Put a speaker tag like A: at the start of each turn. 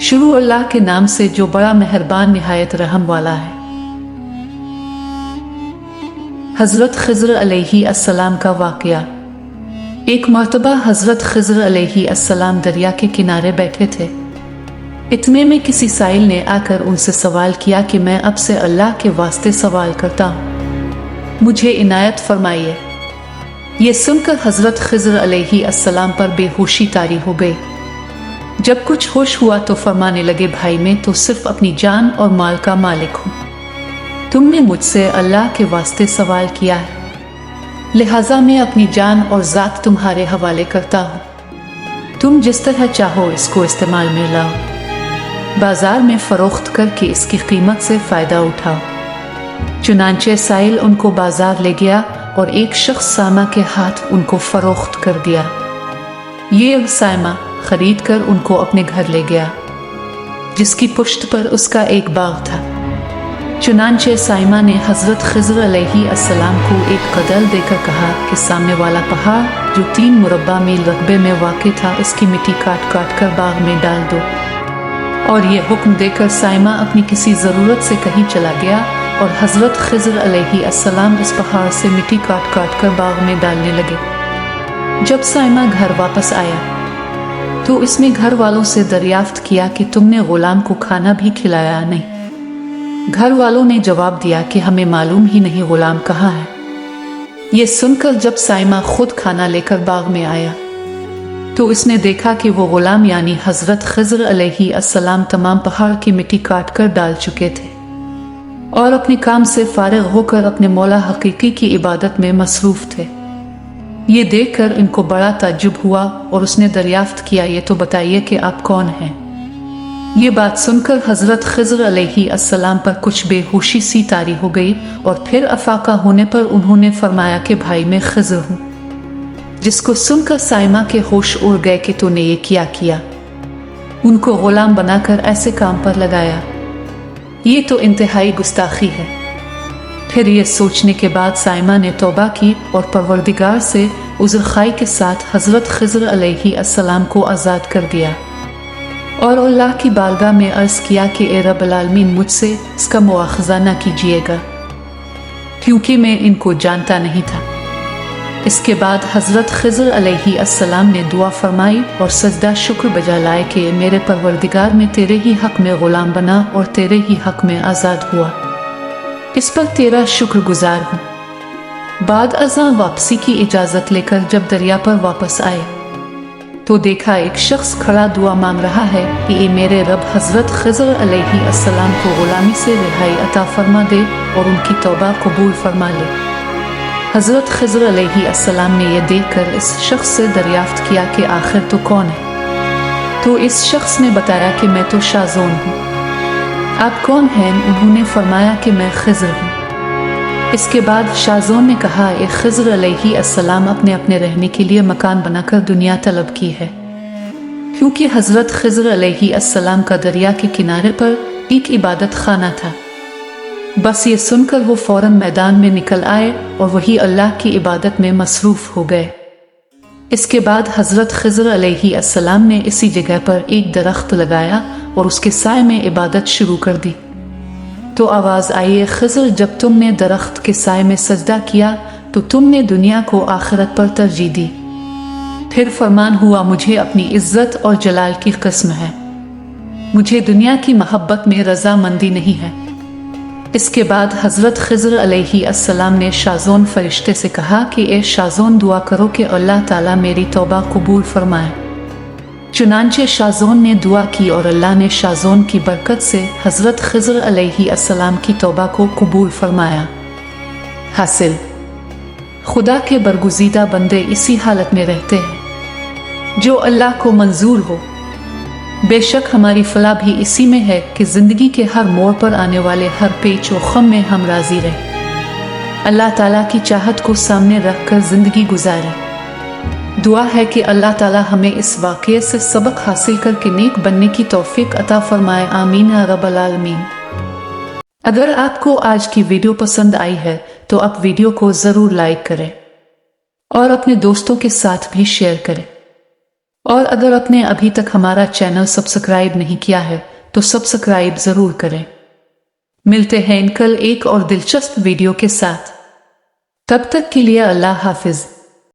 A: शुरू अल्लाह के नाम से जो बड़ा मेहरबान निहायत रहम वाला है। हजरत खिज़्र अलैहि अस्सलाम का वाक़या। एक मर्तबा हजरत खिज़्र अलैहि अस्सलाम दरिया के किनारे बैठे थे। इतने में किसी साइल ने आकर उनसे सवाल किया कि मैं अब से अल्लाह के वास्ते सवाल करता हूँ, मुझे इनायत फरमाइए। ये सुनकर हजरत खिज़्र अलैहि अस्सलाम पर बेहोशी तारी हो गई। जब कुछ होश हुआ तो फरमाने लगे, भाई मैं तो सिर्फ अपनी जान और माल का मालिक हूँ। तुमने मुझसे अल्लाह के वास्ते सवाल किया है, लिहाजा मैं अपनी जान और ज़ात तुम्हारे हवाले करता हूँ। तुम जिस तरह चाहो इसको इस्तेमाल में लाओ, बाजार में फ़रोख्त करके इसकी कीमत से फ़ायदा उठाओ। चुनांचे साइल उनको बाजार ले गया और एक शख्स सामा के हाथ उनको फ़रोख्त कर दिया। ये सामा खरीद कर उनको अपने घर ले गया, जिसकी पुश्त पर उसका एक बाग था। चुनांचे साइमा ने हजरत खिज़्र अलैहि अस्सलाम को एक कदल देकर कहा कि सामने वाला पहाड़ जो 3 मुरब्बा मील रकबे में वाक़ था, इसकी मिट्टी काट काट कर बाग में डाल दो। और ये हुक्म देकर साइमा अपनी किसी ज़रूरत से कहीं चला गया और हजरत खिज़्र अलैहि अस्सलाम उस पहाड़ से मिट्टी काट काट कर बाग में डालने लगे। जब साइमा घर वापस आया तो इसने घर वालों से दरियाफ्त किया कि तुमने गुलाम को खाना भी खिलाया नहीं। घर वालों ने जवाब दिया कि हमें मालूम ही नहीं गुलाम कहाँ है। ये सुनकर जब साइमा खुद खाना लेकर बाग में आया तो इसने देखा कि वो गुलाम यानी हजरत खिज़्र अलैहि अस्सलाम तमाम पहाड़ की मिट्टी काट कर डाल चुके थे और अपने काम से फारिग होकर अपने मौला हकीकी की इबादत में मसरूफ थे। ये देखकर इनको बड़ा ताज्जुब हुआ और उसने दरियाफ्त किया, ये तो बताइए कि आप कौन हैं। ये बात सुनकर हजरत खिज़्र अलैहि अस्सलाम पर कुछ बेहोशी सी तारी हो गई और फिर अफाका होने पर उन्होंने फरमाया कि भाई मैं खिज़्र हूँ। जिसको सुनकर साइमा के होश उड़ गए कि तूने ये क्या किया। उनको गुलाम बनाकर ऐसे काम पर लगाया, ये तो इंतहाई गुस्ताखी है। फिर ये सोचने के बाद साइमा ने तौबा की और परवरदिगार से उज़्र खाई के साथ हजरत खिज़्र अलैहि अस्सलाम को आज़ाद कर दिया और अल्लाह की बारगाह में अर्ज़ किया कि ए रब्बुल आलमीन, मुझसे इसका मुआख़ज़ा न कीजिएगा, क्योंकि मैं इनको जानता नहीं था। इसके बाद हजरत खिज़्र अलैहि अस्सलाम ने दुआ फरमाई और सजदा शुक्र बजा लाए कि मेरे परवरदिगार में तेरे ही हक़ में ग़ुलाम बना और तेरे ही हक़ में आज़ाद हुआ, इस पर तेरा शुक्रगुजार हूँ। बाद अज़ां वापसी की इजाज़त लेकर जब दरिया पर वापस आए तो देखा एक शख्स खड़ा दुआ मांग रहा है कि ए मेरे रब, हजरत खिज़्र अलैहि अस्सलाम को ग़ुलामी से रिहाई अता फरमा दे और उनकी तौबा कबूल फरमा ले। हजरत खिज़्र अलैहि अस्सलाम ने यह देखकर इस शख्स से दरियाफ्त किया कि आखिर तो कौन है। तो इस शख्स ने बताया कि मैं तो शाज़ोन हूँ। आप कौन हैं? उन्होंने फरमाया कि मैं खिज़्र हूँ। इसके बाद शाज़ोन ने कहा, ए खिज़्र अलैहि अस्सलाम, अपने अपने रहने के लिए मकान बनाकर दुनिया तलब की है, क्योंकि हजरत खिज़्र अलैहि अस्सलाम का दरिया के किनारे पर एक इबादत खाना था। बस ये सुनकर वो फौरन मैदान में निकल आए और वही अल्लाह की इबादत में मसरूफ़ हो गए। इसके बाद हजरत खिज़्र अलैहि अस्सलाम ने इसी जगह पर एक दरख्त लगाया और उसके साए में इबादत शुरू कर दी। तो आवाज़ आई, खिज़्र, जब तुमने दरख्त के साए में सजदा किया तो तुमने दुनिया को आखिरत पर तरजीह दी। फिर फरमान हुआ, मुझे अपनी इज्जत और जलाल की कसम है, मुझे दुनिया की मोहब्बत में रज़ामंदी नहीं है। इसके बाद हजरत खिज़्र अलैहि अस्सलाम ने शाज़ोन फरिश्ते से कहा कि ए शाज़ोन, दुआ करो कि अल्लाह ताला मेरी तौबा कबूल फरमाए। चुनांचे शाज़ोन ने दुआ की और अल्लाह ने शाज़ोन की बरकत से हजरत खिज़्र अलैहि अस्सलाम की तौबा को कबूल फरमाया। हासिल, खुदा के बरगुज़ीदा बंदे इसी हालत में रहते हैं जो अल्लाह को मंजूर हो। बेशक हमारी फलाह भी इसी में है कि ज़िंदगी के हर मोड़ पर आने वाले हर पेच व ख़म में हम राज़ी रहें, अल्लाह ताला की चाहत को सामने रख कर ज़िंदगी गुजारें। दुआ है कि अल्लाह ताला हमें इस वाक़ये से सबक हासिल करके नेक बनने की तौफ़ीक़ अता फ़रमाए। आमीन या रब्बल आलमीन। अगर आपको आज की वीडियो पसंद आई है तो आप वीडियो को ज़रूर लाइक करें और अपने दोस्तों के साथ भी शेयर करें اور اگر آپ نے ابھی تک ہمارا چینل سبسکرائب نہیں کیا ہے تو سبسکرائب ضرور کریں۔ ملتے ہیں کل ایک اور دلچسپ ویڈیو کے ساتھ، تب تک کے لیے اللہ حافظ۔